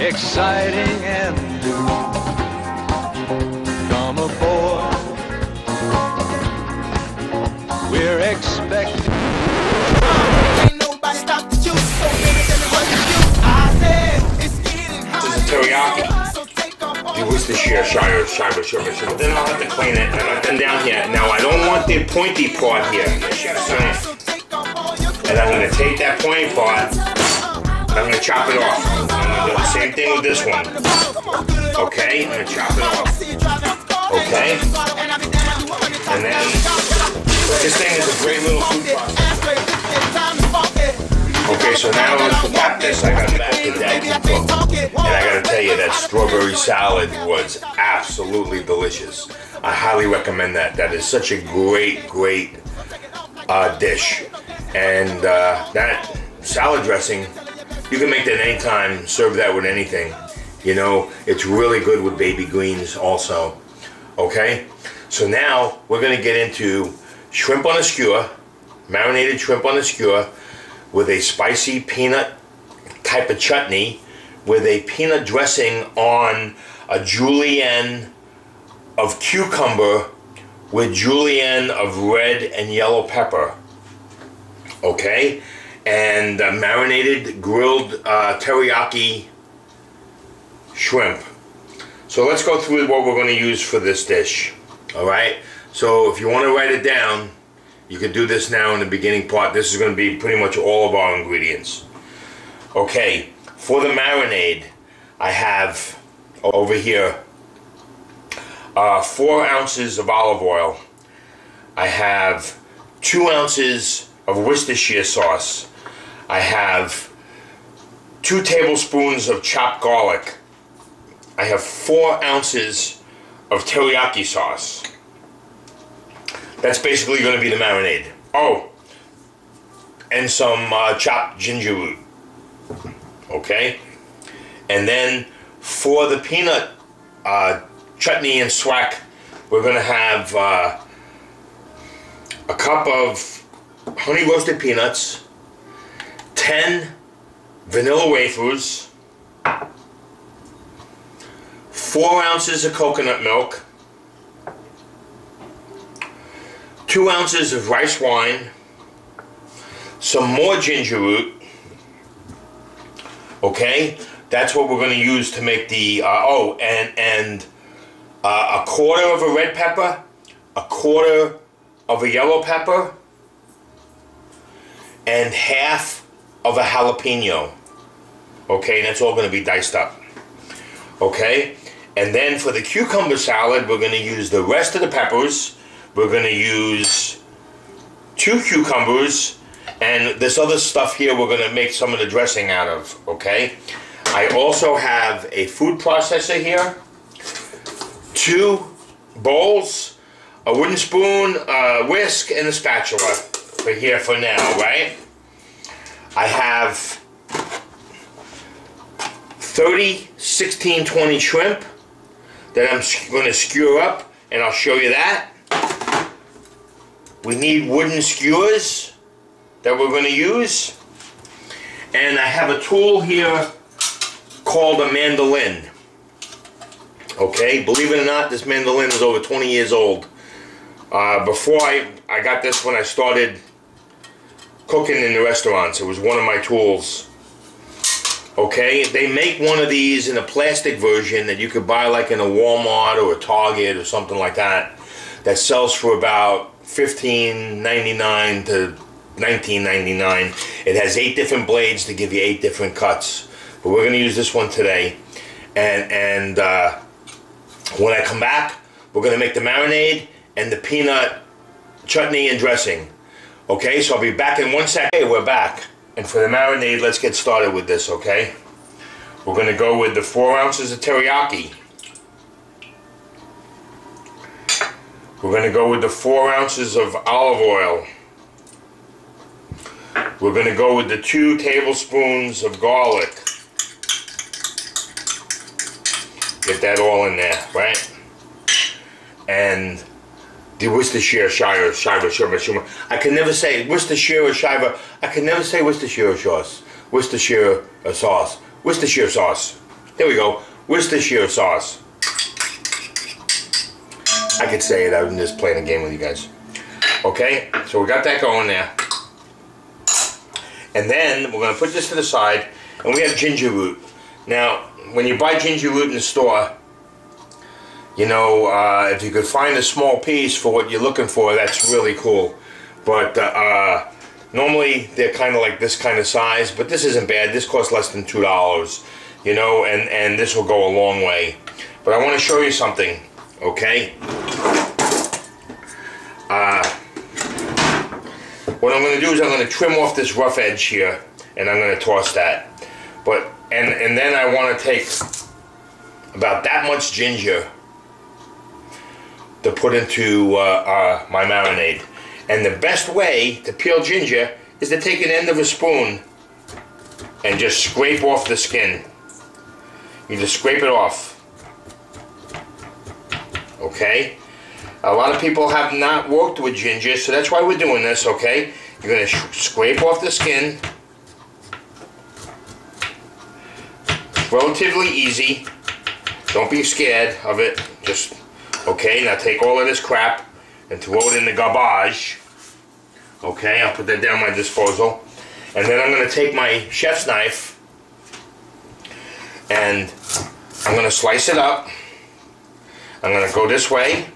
exciting and new. Come aboard, we're expecting. Ain't nobody stop the juice, so baby, tell me what to do. I said it's getting hot. This is teriyaki. The Worcestershire, Shire. Then I'll have to clean it. I got them down here. Now I don't want the pointy part here. And I'm going to take that pointy part. I'm going to chop it off. I'm going to do the same thing with this one. Okay, I'm going to chop it off. Okay. And then this thing is a great little food processor. Okay, so now let's forget this. I got back to that GRIPPO. And I got to tell you, that strawberry salad was absolutely delicious. I highly recommend that. That is such a great dish. And that salad dressing, you can make that anytime, serve that with anything. You know, it's really good with baby greens also. Okay, so now we're going to get into shrimp on a skewer, marinated shrimp on a skewer, with a spicy peanut type of chutney, with a peanut dressing on a julienne of cucumber with julienne of red and yellow pepper. Okay, and marinated grilled teriyaki shrimp. So let's go through what we're going to use for this dish. All right, so if you want to write it down, you could do this now in the beginning part. This is going to be pretty much all of our ingredients. Okay, for the marinade, I have over here 4 ounces of olive oil. I have 2 ounces of Worcestershire sauce. I have 2 tablespoons of chopped garlic. I have 4 ounces of teriyaki sauce. That's basically going to be the marinade. Oh, and some chopped ginger root. Okay, and then for the peanut chutney and swack, we're going to have a cup of honey roasted peanuts, 10 vanilla wafers, 4 ounces of coconut milk, 2 ounces of rice wine, some more ginger root. Okay, that's what we're going to use to make the a quarter of a red pepper, a quarter of a yellow pepper, and half of a jalapeno. Okay, that's all going to be diced up. Okay, and then for the cucumber salad, we're going to use the rest of the peppers. We're going to use 2 cucumbers, and this other stuff here we're going to make some of the dressing out of, okay? I also have a food processor here, 2 bowls, a wooden spoon, a whisk, and a spatula for here for now, right? I have 30 16-20 shrimp that I'm going to skewer up, and I'll show you that. We need wooden skewers that we're going to use. And I have a tool here called a mandolin. Okay, believe it or not, this mandolin is over 20 years old. Before I got this when I started cooking in the restaurants. It was one of my tools. Okay, they make one of these in a plastic version that you could buy like in a Walmart or a Target or something like that, that sells for about $15.99 to $19.99. It has 8 different blades to give you 8 different cuts. But we're going to use this one today. And when I come back, we're going to make the marinade and the peanut chutney and dressing. Okay, so I'll be back in 1 second. Okay, we're back. And for the marinade, let's get started with this, okay? We're going to go with the 4 ounces of teriyaki. We're going to go with the 4 ounces of olive oil. We're going to go with the 2 tablespoons of garlic. Get that all in there, right? And the Worcestershire Shiver. I can never say Worcestershire or Shiver. I can never say Worcestershire sauce. Worcestershire sauce. Worcestershire sauce. There we go. Worcestershire sauce. I could say it. I'm just playing a game with you guys. Okay, so we got that going there. And then we're going to put this to the side, and we have ginger root. Now, when you buy ginger root in the store, you know, if you could find a small piece for what you're looking for, that's really cool. But normally they're kind of like this kind of size, but this isn't bad. This costs less than $2, you know, and this will go a long way. But I want to show you something, okay? What I'm going to do is I'm going to trim off this rough edge here, and I'm going to toss that. But and then I want to take about that much ginger to put into my marinade. And the best way to peel ginger is to take an end of a spoon and just scrape off the skin. You just scrape it off. Okay? A lot of people have not worked with ginger, so that's why we're doing this, okay? You're going to scrape off the skin. It's relatively easy. Don't be scared of it. Just, okay, now take all of this crap and throw it in the garbage. Okay, I'll put that down my disposal. And then I'm going to take my chef's knife and I'm going to slice it up. I'm going to go this way.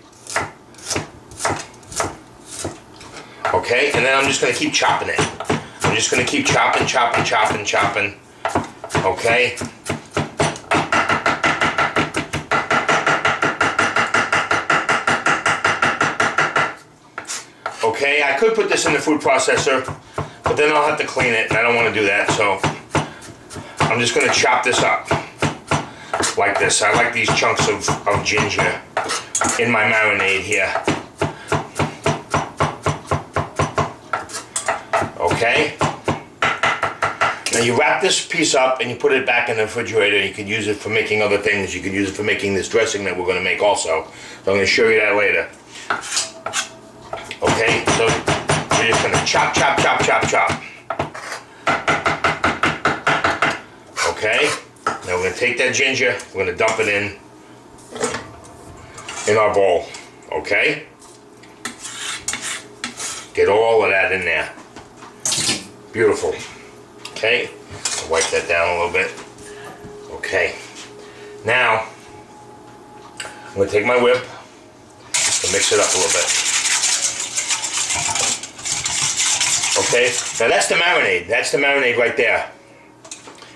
Okay, and then I'm just going to keep chopping it. I'm just going to keep chopping. Okay. Okay, I could put this in the food processor, but then I'll have to clean it, and I don't want to do that, so I'm just going to chop this up like this. I like these chunks of ginger in my marinade here. Okay? Now you wrap this piece up and you put it back in the refrigerator. You could use it for making other things. You could use it for making this dressing that we're going to make also. So I'm going to show you that later. Okay, so we're just going to chop. Okay, now we're going to take that ginger, we're going to dump it in our bowl. Okay? Get all of that in there. Beautiful. Okay, I'll wipe that down a little bit. Okay, now I'm going to take my whip and mix it up a little bit. Okay, now that's the marinade. That's the marinade right there.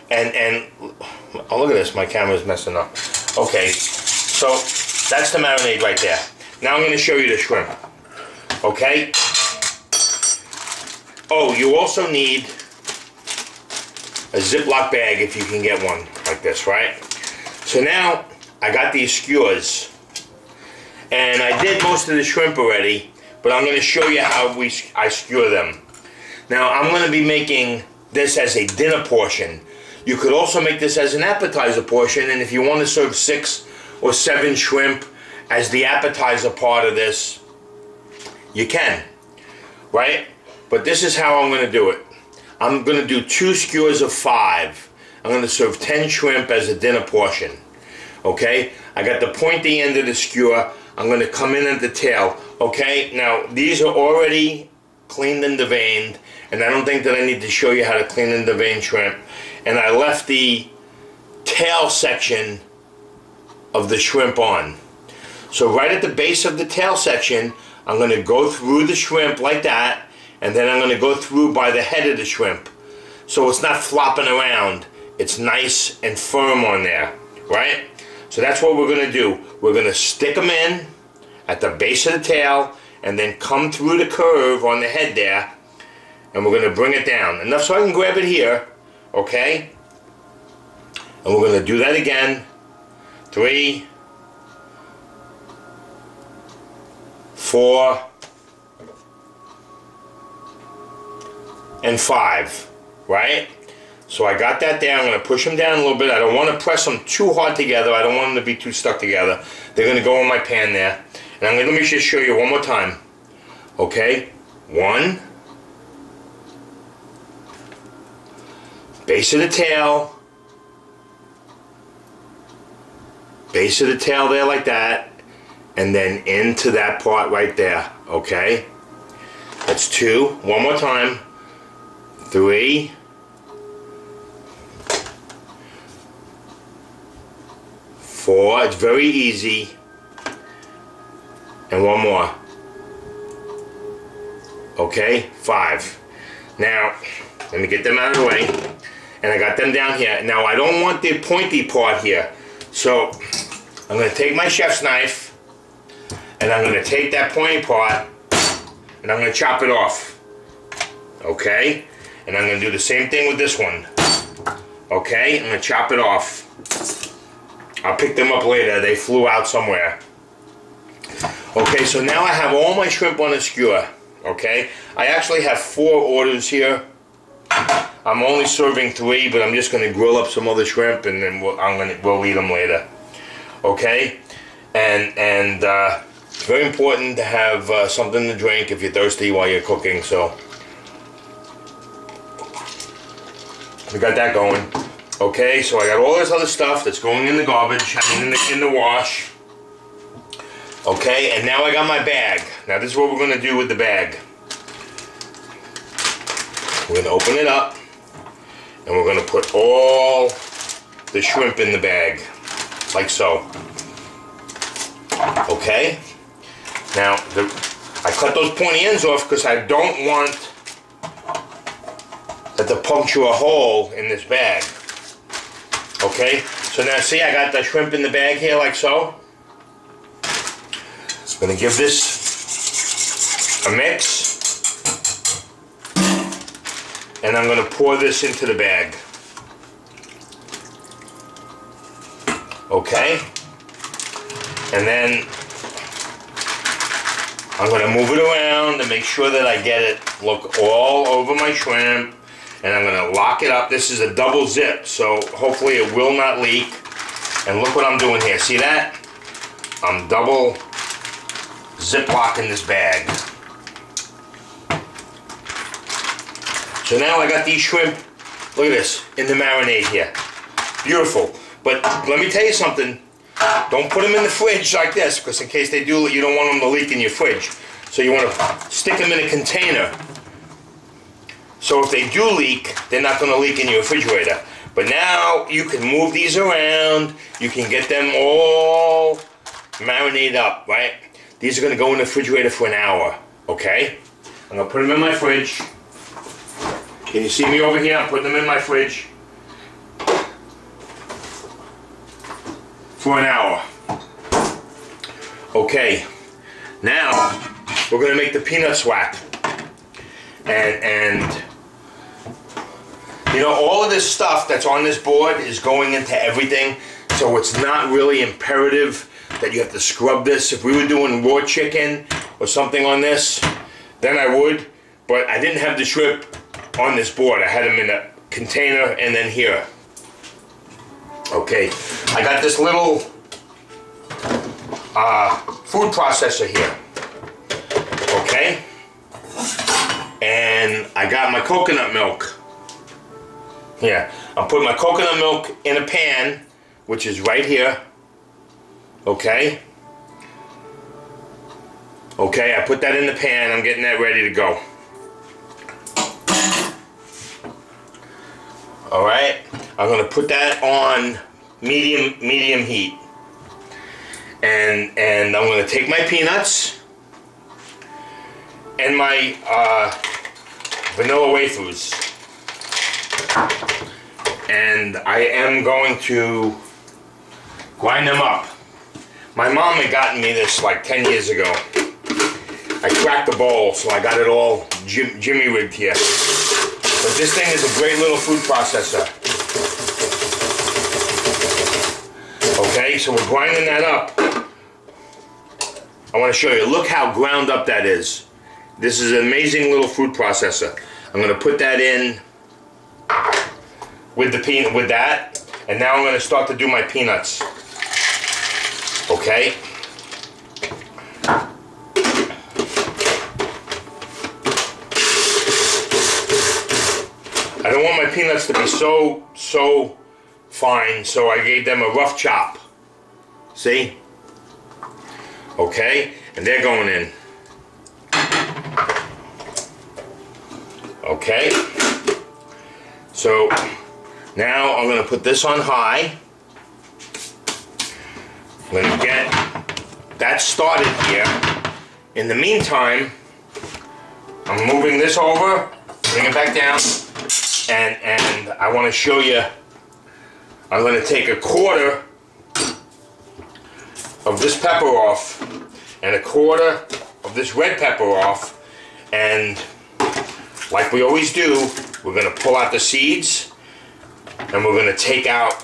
And oh, look at this, my camera's messing up. Okay, so that's the marinade right there. Now I'm going to show you the shrimp. Okay. Oh, you also need a Ziploc bag if you can get one like this, right? So now I got these skewers, and I did most of the shrimp already, but I'm going to show you how I skewer them. Now I'm going to be making this as a dinner portion. You could also make this as an appetizer portion, and if you want to serve 6 or 7 shrimp as the appetizer part of this, you can, right? But this is how I'm going to do it. I'm going to do 2 skewers of 5. I'm going to serve 10 shrimp as a dinner portion. Okay? I got the pointy end of the skewer. I'm going to come in at the tail. Okay? Now, these are already cleaned and deveined, and I don't think that I need to show you how to clean and devein shrimp. And I left the tail section of the shrimp on. So right at the base of the tail section, I'm going to go through the shrimp like that, and then I'm going to go through by the head of the shrimp. So it's not flopping around. It's nice and firm on there, right? So that's what we're going to do. We're going to stick them in at the base of the tail, and then come through the curve on the head there, and we're going to bring it down. Enough so I can grab it here, okay? And we're going to do that again. 3, 4, and 5, right? So I got that there. I'm going to push them down a little bit. I don't want to press them too hard together. I don't want them to be too stuck together. They're going to go in my pan there. And I'm going to, let me just show you one more time. Okay? 1. Base of the tail. base of the tail there like that, and then into that part right there, okay? That's 2. One more time. 3. 4. It's very easy. And one more. Okay, 5. Now, let me get them out of the way. And I got them down here. Now, I don't want the pointy part here. So, I'm going to take my chef's knife, and I'm going to take that pointy part, and I'm going to chop it off. Okay? And I'm going to do the same thing with this one. Okay? I'm going to chop it off. I'll pick them up later. They flew out somewhere. Okay, so now I have all my shrimp on a skewer. Okay? I actually have 4 orders here. I'm only serving 3, but I'm just going to grill up some other shrimp, and then we'll eat them later. Okay? And it's very important to have something to drink if you're thirsty while you're cooking. So we got that going. Okay, so I got all this other stuff that's going in the garbage, in the wash. Okay, and now I got my bag. Now this is what we're going to do with the bag. We're going to open it up, and we're going to put all the shrimp in the bag, like so. Okay? Now, I cut those pointy ends off because I don't want that to puncture a hole in this bag. Okay? So now see, I got the shrimp in the bag here, like so. I'm going to give this a mix. And I'm going to pour this into the bag. Okay? And then I'm going to move it around to make sure that I get it, look, all over my shrimp. And I'm going to lock it up. This is a double zip, so hopefully it will not leak. And look what I'm doing here. See that? I'm double zip locking this bag. So now I got these shrimp, look at this, in the marinade here. Beautiful. But let me tell you something. Don't put them in the fridge like this, because in case they do, you don't want them to leak in your fridge. So you want to stick them in a container. So if they do leak, they're not going to leak in your refrigerator. But now you can move these around. You can get them all marinated up, right? These are going to go in the refrigerator for an hour, okay? I'm going to put them in my fridge. Can you see me over here? I'm putting them in my fridge for an hour. Okay, now we're going to make the peanut swap. And you know, all of this stuff that's on this board is going into everything, so it's not really imperative that you have to scrub this. If we were doing raw chicken or something on this, then I would, but I didn't have the shrimp on this board. I had them in a container and then here. Okay, I got this little food processor here. Okay, and I got my coconut milk. Yeah, I'm putting my coconut milk in a pan, which is right here. Okay. Okay, I put that in the pan. I'm getting that ready to go. All right, I'm going to put that on medium heat, and I'm going to take my peanuts and my vanilla wafers, and I am going to grind them up. My mom had gotten me this like 10 years ago. I cracked the bowl, so I got it all jimmy rigged here. But this thing is a great little food processor. Okay, so we're grinding that up. I want to show you. Look how ground up that is. This is an amazing little food processor. I'm going to put that in with that, and now I'm going to start to do my peanuts. Okay. I don't want my peanuts to be so fine, so I gave them a rough chop. See? Okay, and they're going in. Okay, so now I'm going to put this on high. I'm going to get that started here. In the meantime, I'm moving this over, bring it back down, and I want to show you, I'm going to take a quarter of this pepper off and a quarter of this red pepper off, and like we always do, we're going to pull out the seeds and we're going to take out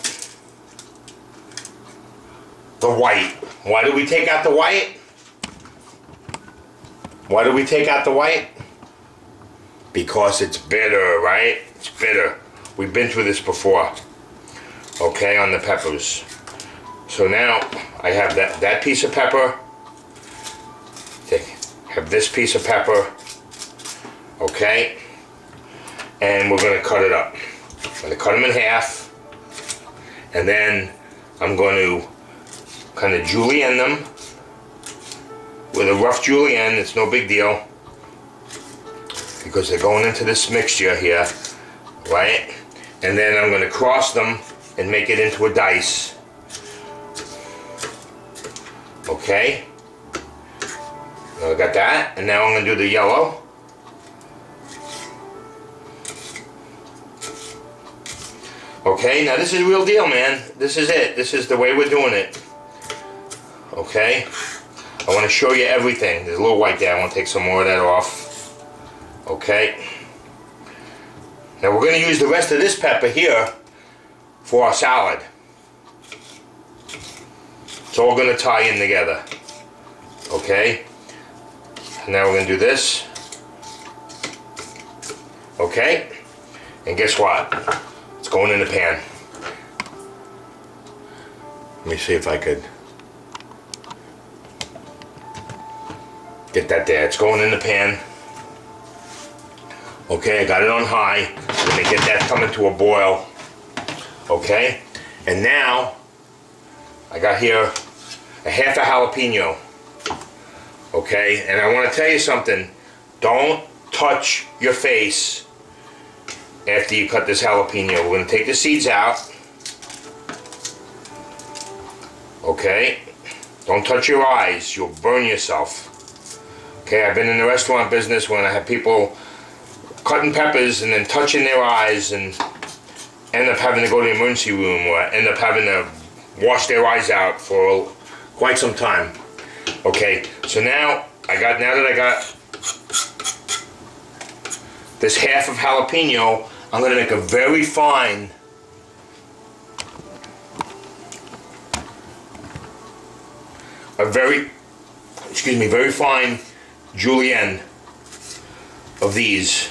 the white. Why do we take out the white? Why do we take out the white? Because it's bitter, right? It's bitter. We've been through this before. Okay, on the peppers. So now I have that piece of pepper. Have this piece of pepper. Okay, and we're going to cut it up. I'm going to cut them in half, and then I'm going to kind of julienne them with a rough julienne. It's no big deal because they're going into this mixture here, right? And then I'm going to cross them and make it into a dice. Okay, now I got that, and now I'm going to do the yellow. Okay, now this is real deal, man. This is it. This is the way we're doing it. Okay, I want to show you everything. There's a little white there. I want to take some more of that off. Okay, now we're going to use the rest of this pepper here for our salad. It's all going to tie in together. Okay, and now we're going to do this. Okay, and guess what? It's going in the pan. Let me see if I could get that there. It's going in the pan. Okay, I got it on high. I'm going to get that coming to a boil. Okay, and now I got here a half a jalapeno. Okay, and I want to tell you something. Don't touch your face after you cut this jalapeno. We're going to take the seeds out. Okay, don't touch your eyes. You'll burn yourself. Okay, I've been in the restaurant business when I have people cutting peppers and then touching their eyes and end up having to go to the emergency room or end up having to wash their eyes out for quite some time. Okay, so now that I got this half of jalapeno, I'm going to make a very fine very fine julienne of these.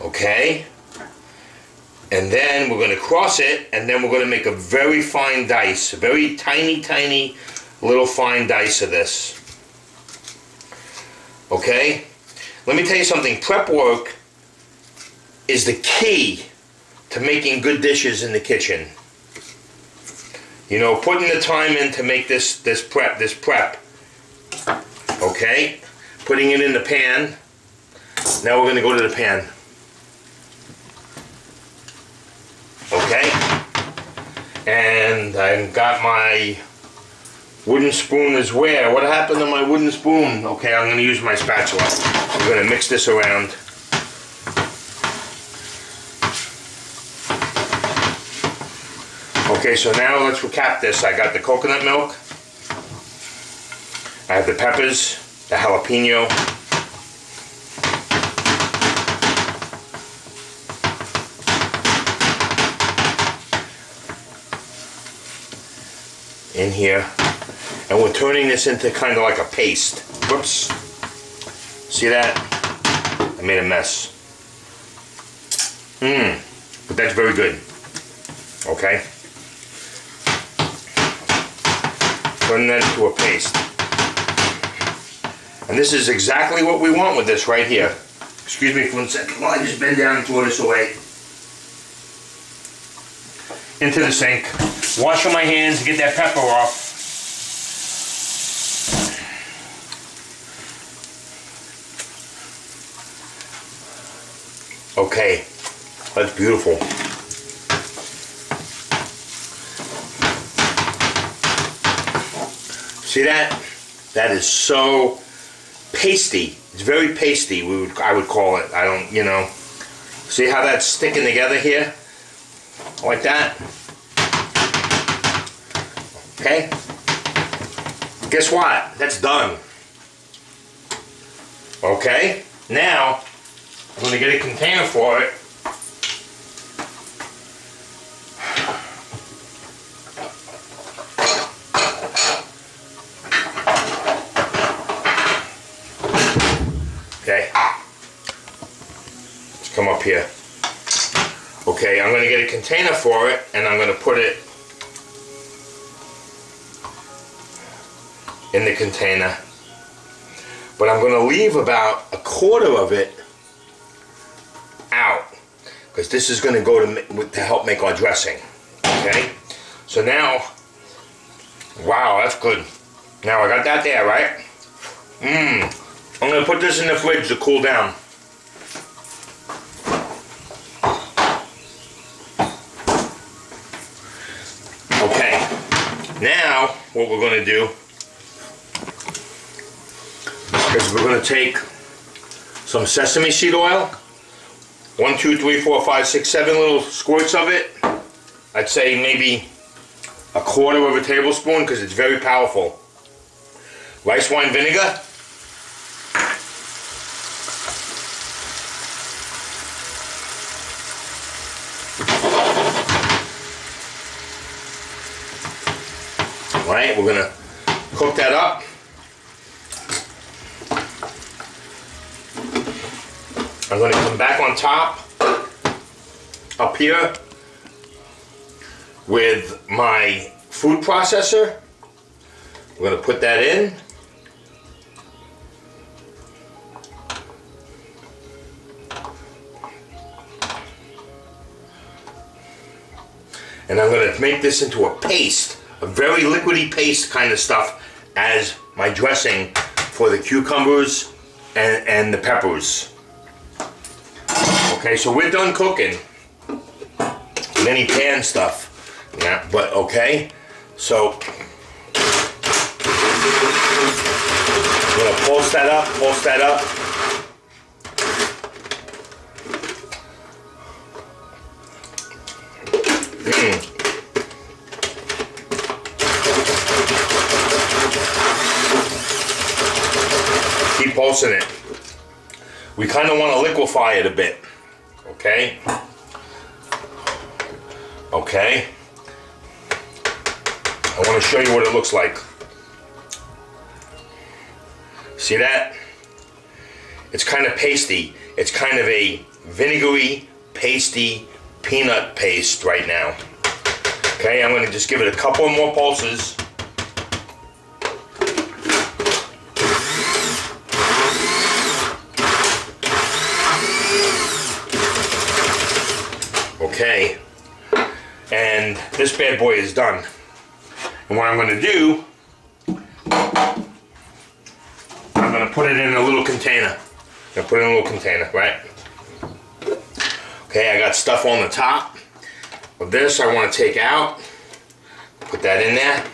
Okay, and then we're going to cross it, and then we're going to make a very fine dice, a very tiny little fine dice of this. Okay, let me tell you something. Prep work is the key to making good dishes in the kitchen. You know, putting the time in to make this prep. Okay, putting it in the pan. Now we're going to go to the pan. Okay, and I've got my wooden spoon as well. What happened to my wooden spoon? Okay, I'm going to use my spatula. I'm going to mix this around. Okay, so now let's recap this. I got the coconut milk. I have the peppers, the jalapeno. In here, and we're turning this into kind of like a paste. Whoops, see that? I made a mess. But that's very good. Okay, turn that into a paste, and this is exactly what we want with this right here. Excuse me for 1 second while I just bend down and throw this away into the sink. washing my hands to get that pepper off. Okay, that's beautiful. See that? That is so pasty. It's very pasty, I would call it. I don't, you know. See how that's sticking together here? Like that. Okay. Guess what? That's done. Okay. Now, I'm going to get a container for it. Okay. Let's come up here. Okay, I'm going to get a container for it, and I'm going to put it in the container. But I'm going to leave about a quarter of it out, because this is going to go to help make our dressing. Okay, so now, wow, that's good. Now I got that there, right? I'm going to put this in the fridge to cool down. Okay, now what we're going to do is we're going to take some sesame seed oil. 1, 2, 3, 4, 5, 6, 7 little squirts of it. I'd say maybe a quarter of a tablespoon, because it's very powerful. Rice wine vinegar. All right, we're gonna cook that up. I'm going to come back on top, up here, with my food processor. I'm going to put that in. And I'm going to make this into a paste, a very liquidy paste kind of stuff, as my dressing for the cucumbers and the peppers. Okay, so we're done cooking with any pan stuff. Yeah, but okay, so I'm gonna pulse that up, Keep pulsing it. We kind of want to liquefy it a bit. Okay. Okay. I want to show you what it looks like. See that? It's kind of pasty. It's kind of a vinegary, pasty peanut paste right now. Okay, I'm going to just give it a couple more pulses. Okay, and this bad boy is done. And what I'm going to do, I'm going to put it in a little container. I'm going to put it in a little container, right? Okay, I got stuff on the top of this I want to take out. Put that in there.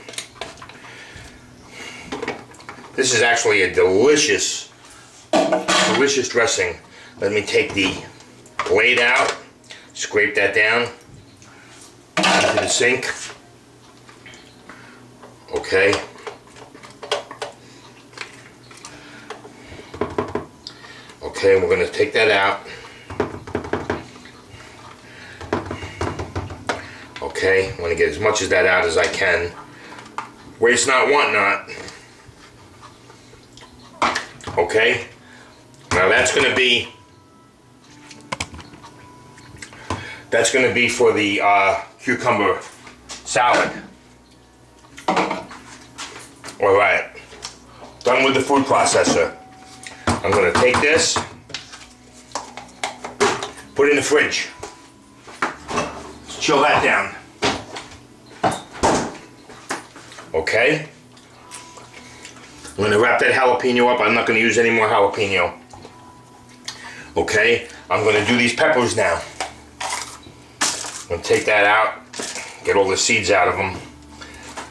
This is actually a delicious dressing. Let me take the blade out. Scrape that down into the sink. Okay. Okay, we're going to take that out. Okay, I'm going to get as much of that out as I can. Waste not, want not. Okay. Now that's going to be for the cucumber salad. All right, done with the food processor. I'm going to take this, put it in the fridge. Let's chill that down. Okay? I'm going to wrap that jalapeno up. I'm not going to use any more jalapeno. Okay? I'm going to do these peppers now. I'm going to take that out, get all the seeds out of them.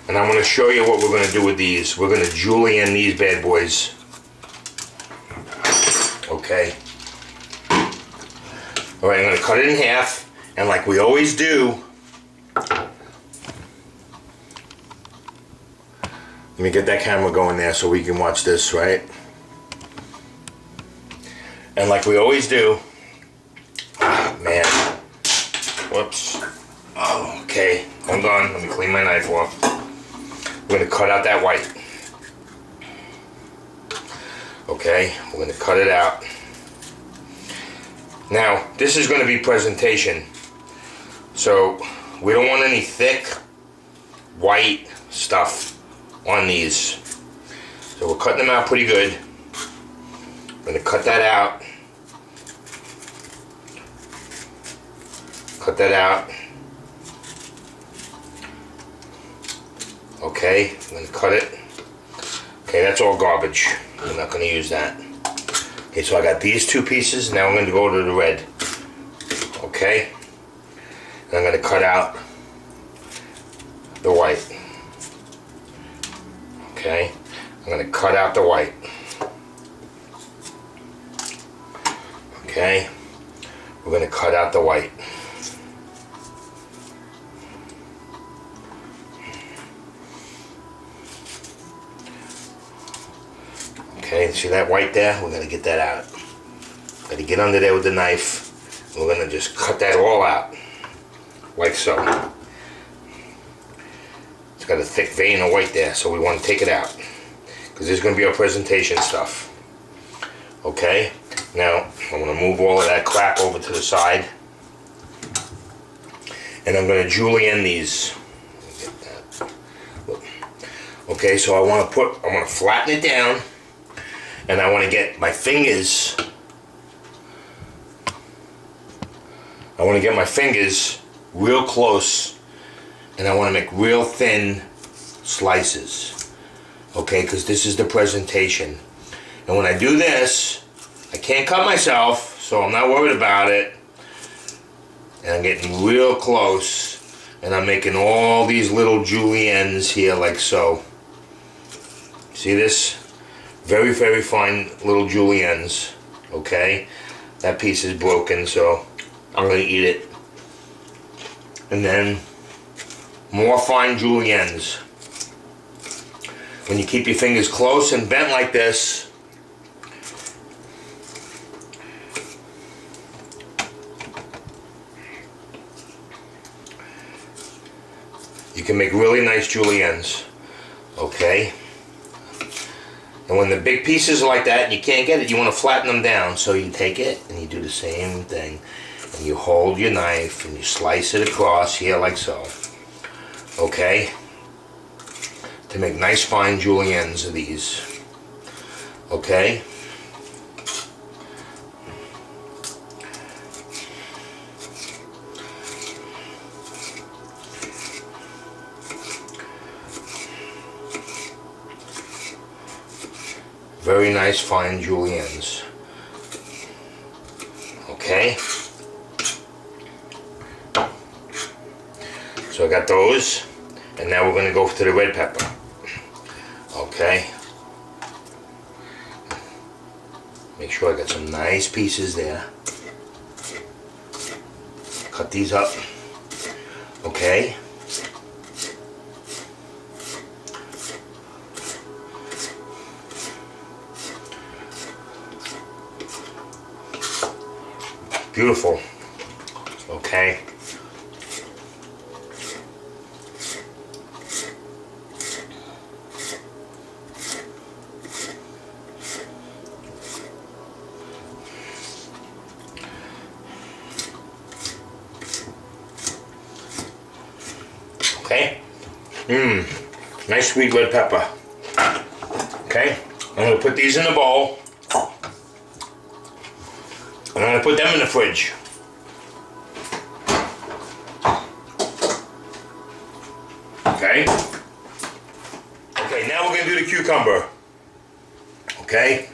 And I'm going to show you what we're going to do with these. We're going to julienne these bad boys. Okay? Alright, I'm going to cut it in half. And like we always do, let me get that camera going there so we can watch this, right? And like we always do, man, whoops. Oh, okay, hold on, let me clean my knife off. We're gonna cut out that white. Okay, we're gonna cut it out. Now, this is gonna be presentation. So, we don't want any thick, white stuff on these. So we're cutting them out pretty good. I'm going to cut that out. Cut that out. Okay, I'm going to cut it. Okay, that's all garbage. I'm not going to use that. Okay, so I got these two pieces. Now I'm going to go to the red. Okay. And I'm going to cut out the white. Okay, I'm going to cut out the white. Okay, we're going to cut out the white. Okay, see that white there? We're going to get that out. Got to get under there with the knife. We're going to just cut that all out. Like so. It's got a thick vein of white there, so we want to take it out. Because this is going to be our presentation stuff. Okay? Now, I'm going to move all of that crap over to the side. And I'm going to julienne these. Get that. Okay, so I want to flatten it down. And I want to get my fingers. I want to get my fingers real close, and I want to make real thin slices, okay, because this is the presentation. And when I do this, I can't cut myself, so I'm not worried about it. And I'm getting real close, and I'm making all these little juliennes here like so. See this? Very, very fine little juliennes, okay? That piece is broken, so I'm going to eat it. And then more fine juliennes. When you keep your fingers close and bent like this, you can make really nice juliennes. Okay? And when the big pieces are like that and you can't get it, you want to flatten them down. So you take it and you do the same thing. And you hold your knife and you slice it across here like so. Okay? To make nice fine juliennes of these. Okay? Very nice fine juliennes. Okay? So I got those, and now we're going to go to the red pepper. Okay? Make sure I got some nice pieces there. Cut these up. Okay? Beautiful. Okay. Okay. Nice sweet red pepper. Okay. I'm going to put these in the bowl. And I'm going to put them in the fridge. Okay. cucumber. Okay?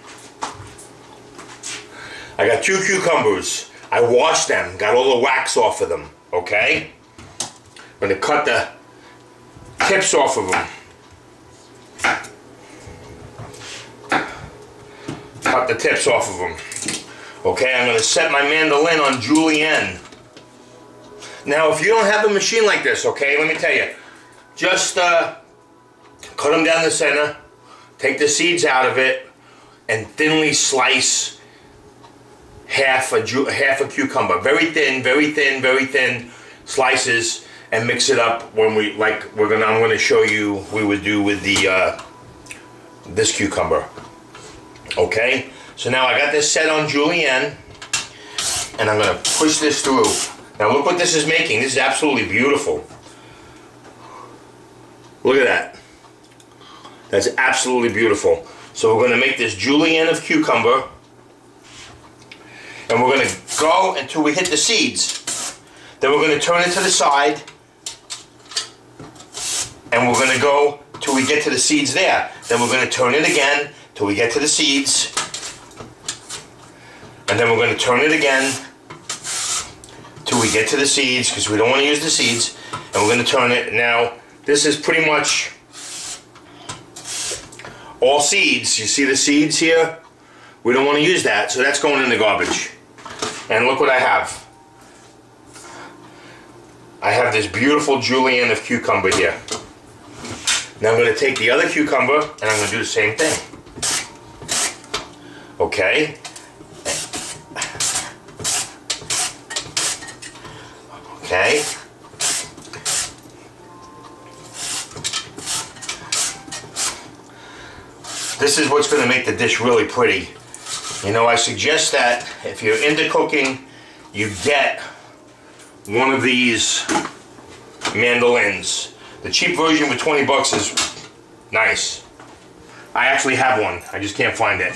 I got 2 cucumbers. I washed them, got all the wax off of them. Okay? I'm going to cut the tips off of them. Cut the tips off of them. Okay, I'm going to set my mandolin on julienne. Now, if you don't have a machine like this, okay, let me tell you, just cut them down the center, take the seeds out of it, and thinly slice half a cucumber. Very thin slices, and mix it up when I'm going to show you we would do with the this cucumber. Okay, so now I got this set on julienne, and I'm going to push this through. Now look what this is making. This is absolutely beautiful. Look at that. That's absolutely beautiful. So we're going to make this julienne of cucumber, and we're going to go until we hit the seeds. Then we're going to turn it to the side, and we're going to go till we get to the seeds there. Then we're going to turn it again till we get to the seeds, and then we're going to turn it again till we get to the seeds, because we don't want to use the seeds, and we're going to turn it. Now this is pretty much all seeds. You see the seeds here? We don't want to use that, so that's going in the garbage. And look what I have. I have this beautiful julienne of cucumber here. Now I'm going to take the other cucumber and I'm going to do the same thing. Okay? Okay? This is what's going to make the dish really pretty. You know, I suggest that if you're into cooking, you get one of these mandolins. The cheap version with 20 bucks is nice. I actually have one. I just can't find it.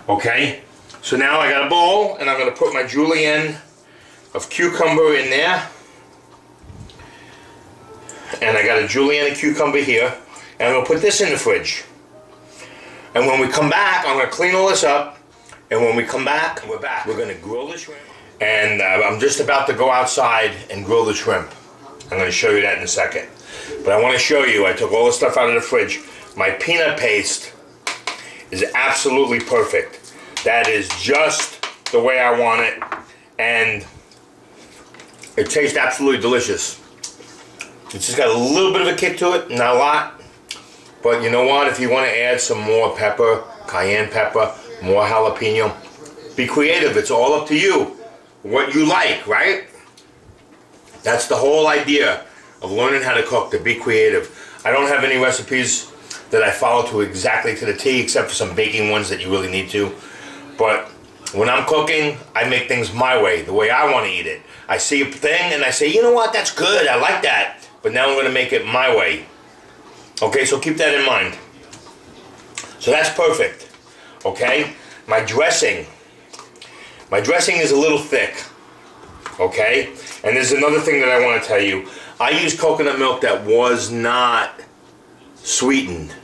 Okay? So now I got a bowl, and I'm going to put my julienne of cucumber in there. And I got a julienne of cucumber here. And I'm going to put this in the fridge. And when we come back, I'm going to clean all this up. And when we come back, we're back. We're going to grill the shrimp. And I'm just about to go outside and grill the shrimp. I'm going to show you that in a second. But I want to show you, I took all the stuff out of the fridge. My peanut paste is absolutely perfect. That is just the way I want it. And it tastes absolutely delicious. It's just got a little bit of a kick to it, not a lot. But you know what? If you want to add some more pepper, cayenne pepper, more jalapeno, be creative. It's all up to you. What you like, right? That's the whole idea of learning how to cook, to be creative. I don't have any recipes that I follow to exactly to the T, except for some baking ones that you really need to. But when I'm cooking, I make things my way, the way I want to eat it. I see a thing and I say, you know what, that's good, I like that. But now I'm going to make it my way. Okay, so keep that in mind. So that's perfect. Okay, my dressing is a little thick. Okay, and there's another thing that I want to tell you. I use coconut milk that was not sweetened.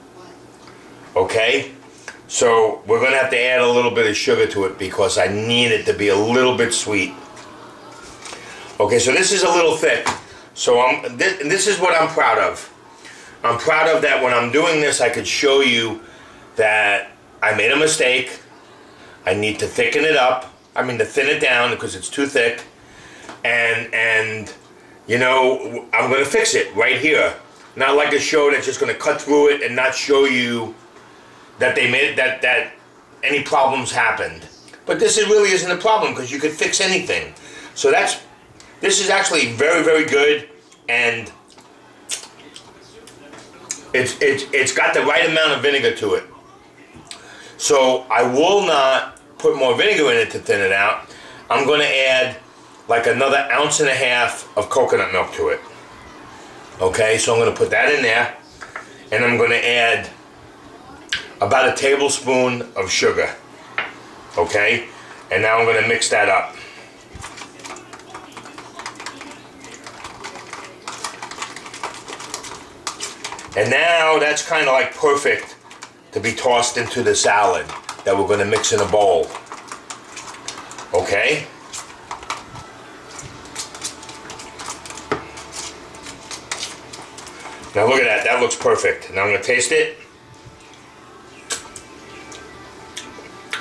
Okay, so we're going to have to add a little bit of sugar to it because I need it to be a little bit sweet. Okay, so this is a little thick. So this is what I'm proud of. I'm proud of that when I'm doing this, I could show you that I made a mistake. I need to thicken it up. I mean to thin it down because it's too thick. And you know, I'm going to fix it right here. Not like a show that's just going to cut through it and not show you that they made that any problems happened. But this really isn't a problem because you could fix anything. So this is actually very, very good, and it's got the right amount of vinegar to it. So I will not put more vinegar in it to thin it out. I'm going to add like another 1.5 ounces of coconut milk to it. Okay, so I'm going to put that in there, and I'm going to add about a tablespoon of sugar. Okay, and now I'm going to mix that up. And now that's kind of like perfect to be tossed into the salad that we're going to mix in a bowl. Okay? Now look at that. That looks perfect. Now I'm going to taste it.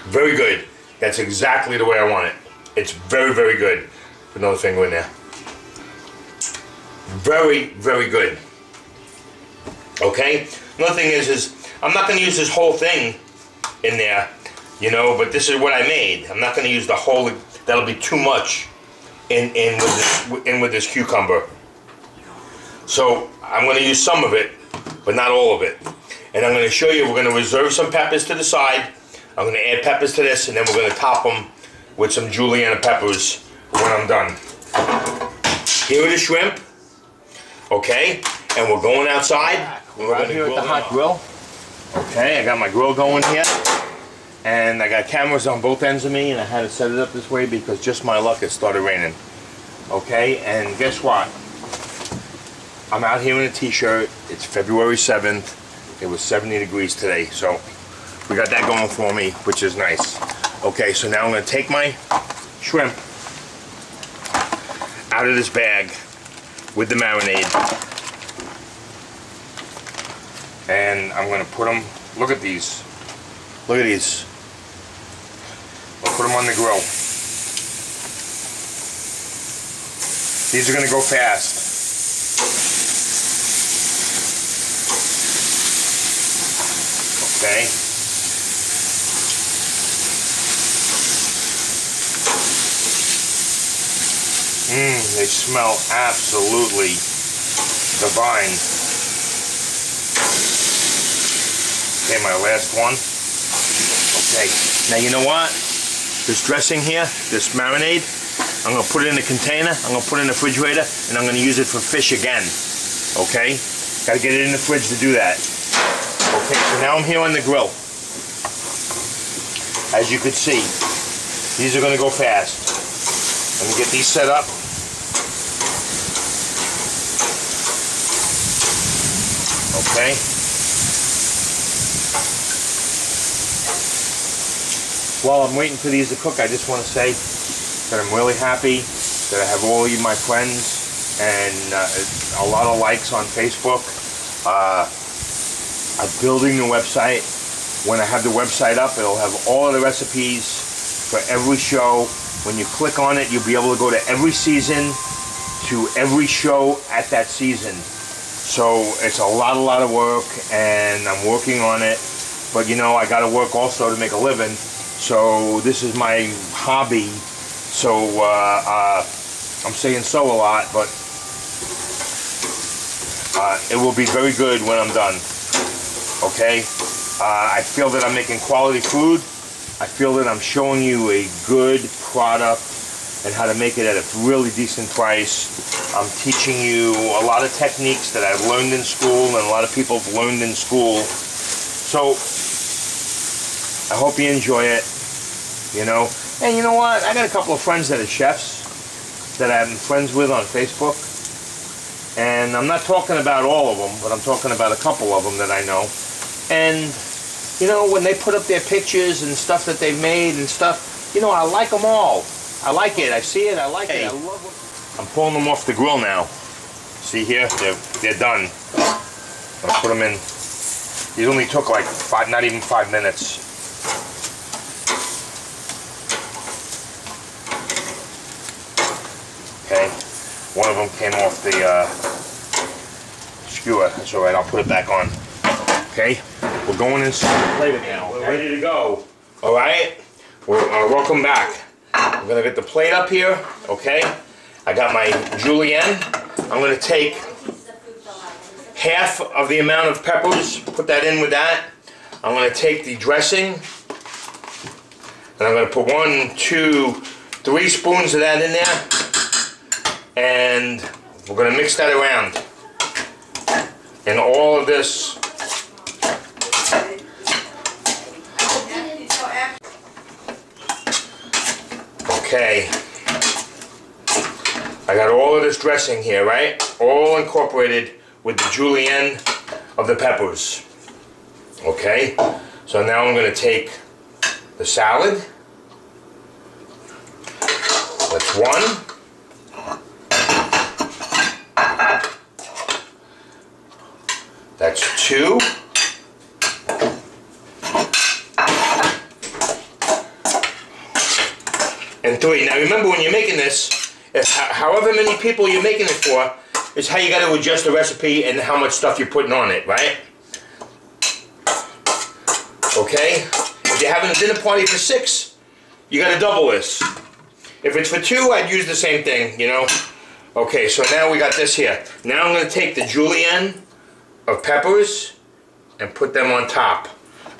Very good. That's exactly the way I want it. It's very, very good. Put another finger in there. Very, very good. Okay? Another thing is I'm not going to use this whole thing in there, you know, but this is what I made. I'm not going to use the whole. That'll be too much in with this cucumber. So I'm going to use some of it, but not all of it. And I'm going to show you, we're going to reserve some peppers to the side. I'm going to add peppers to this, and then we're going to top them with some julienne peppers when I'm done. Here are the shrimp. Okay, and we're going outside. We're out here at the hot grill. Okay, I got my grill going here. And I got cameras on both ends of me, and I had to set it up this way because just my luck, it started raining. Okay, and guess what? I'm out here in a t-shirt. It's February 7th. It was 70 degrees today, so we got that going for me, which is nice. Okay, so now I'm going to take my shrimp out of this bag with the marinade. And I'm going to put them, look at these. Look at these. I'll put them on the grill. These are going to go fast. Okay. They smell absolutely divine. Okay, my last one. Okay, now you know what? This dressing here, this marinade, I'm going to put it in a container, I'm going to put it in the refrigerator, and I'm going to use it for fish again. Okay? Got to get it in the fridge to do that. Okay, so now I'm here on the grill. As you can see, these are going to go fast. Let me get these set up. Okay. While I'm waiting for these to cook, I just want to say that I'm really happy that I have all of you, my friends, and a lot of likes on Facebook. I'm building the website. When I have the website up, it'll have all of the recipes for every show. When you click on it, you'll be able to go to every season, to every show at that season. So it's a lot of work, and I'm working on it. But you know, I got to work also to make a living. So this is my hobby. So I'm saying so a lot, but it will be very good when I'm done. Okay? I feel that I'm making quality food. I feel that I'm showing you a good product and how to make it at a really decent price. I'm teaching you a lot of techniques that I've learned in school and a lot of people have learned in school. So I hope you enjoy it, you know. And you know what? I got a couple of friends that are chefs that I'm friends with on Facebook. And I'm not talking about all of them, but I'm talking about a couple of them that I know. And, you know, when they put up their pictures and stuff that they've made and stuff, you know, I like them all. I like it. I see it. I like it. I love it. I'm pulling them off the grill now. See here? They're done. I'll put them in. These only took like not even 5 minutes. Okay. One of them came off the skewer. That's all right. I'll put it back on. Okay. We're going inside the plate now. We're ready to go. All right. Welcome back. I'm gonna get the plate up here. Okay. I got my julienne. I'm gonna take half of the amount of peppers. Put that in with that. I'm gonna take the dressing, and I'm gonna put 1, 2, 3 spoons of that in there, and we're gonna mix that around. And all of this. Okay, I got all of this dressing here, right? All incorporated with the julienne of the peppers. Okay, so now I'm going to take the salad. That's one. That's two. And three. Now remember, when you're making this, however many people you're making it for, is how you got to adjust the recipe and how much stuff you're putting on it, right? Okay? If you're having a dinner party for 6, you got to double this. If it's for 2, I'd use the same thing, you know? Okay, so now we got this here. Now I'm going to take the julienne of peppers and put them on top.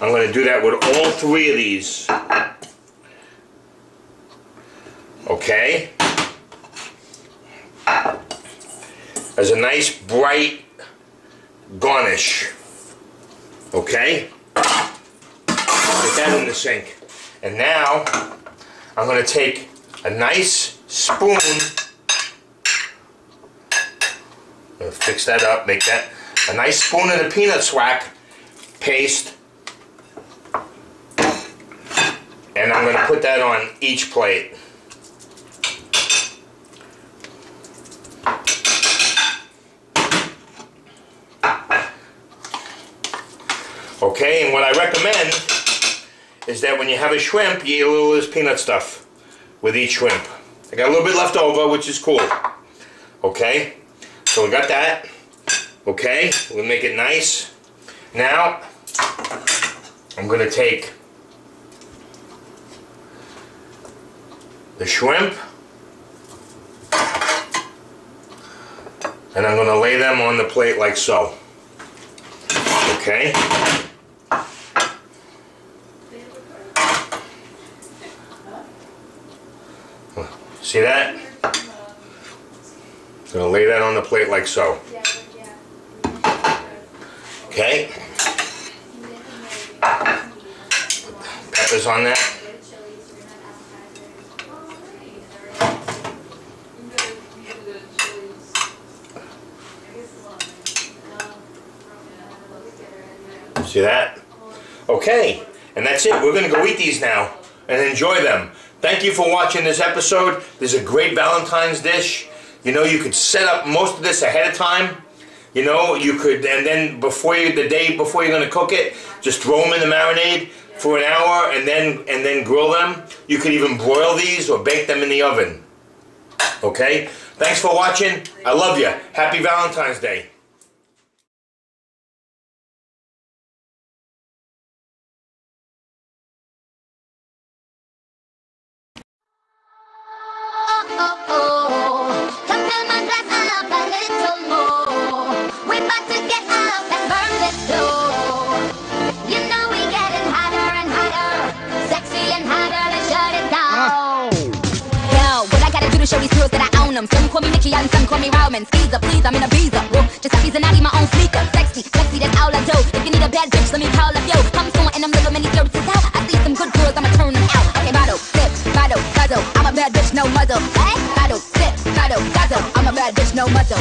I'm going to do that with all 3 of these. Okay? As a nice bright garnish. Okay? Put that in the sink. And now I'm going to take a nice spoon. I'm going to fix that up, make that a nice spoon of the peanut swack paste. And I'm going to put that on each plate. Okay, and what I recommend is that when you have a shrimp, you eat a little of this peanut stuff with each shrimp. I got a little bit left over, which is cool. Okay, so we got that. Okay, we'll make it nice. Now, I'm going to take the shrimp and I'm going to lay them on the plate like so. Okay. See that? I'm going to lay that on the plate like so. Okay. Put peppers on that. See that? Okay, and that's it. We're going to go eat these now and enjoy them. Thank you for watching this episode. This is a great Valentine's dish. You know, you could set up most of this ahead of time. You know, you could, and then the day before you're going to cook it, just throw them in the marinade for an hour and then grill them. You could even broil these or bake them in the oven. Okay? Thanks for watching. I love you. Happy Valentine's Day. Show these girls that I own them. Some call me Nikki and some call me Roman. Skeezer, please, I'm in a visa. Whoa, just happy and my own sneaker. Sexy, that's all I do. If you need a bad bitch, let me call up yo. I'm someone and I'm living many services out. I see some good girls, I'ma turn them out. Okay, bottle, sip, bottle, guzzle. I'm a bad bitch, no muzzle. Hey, bottle, sip, bottle, guzzle. I'm a bad bitch, no muzzle.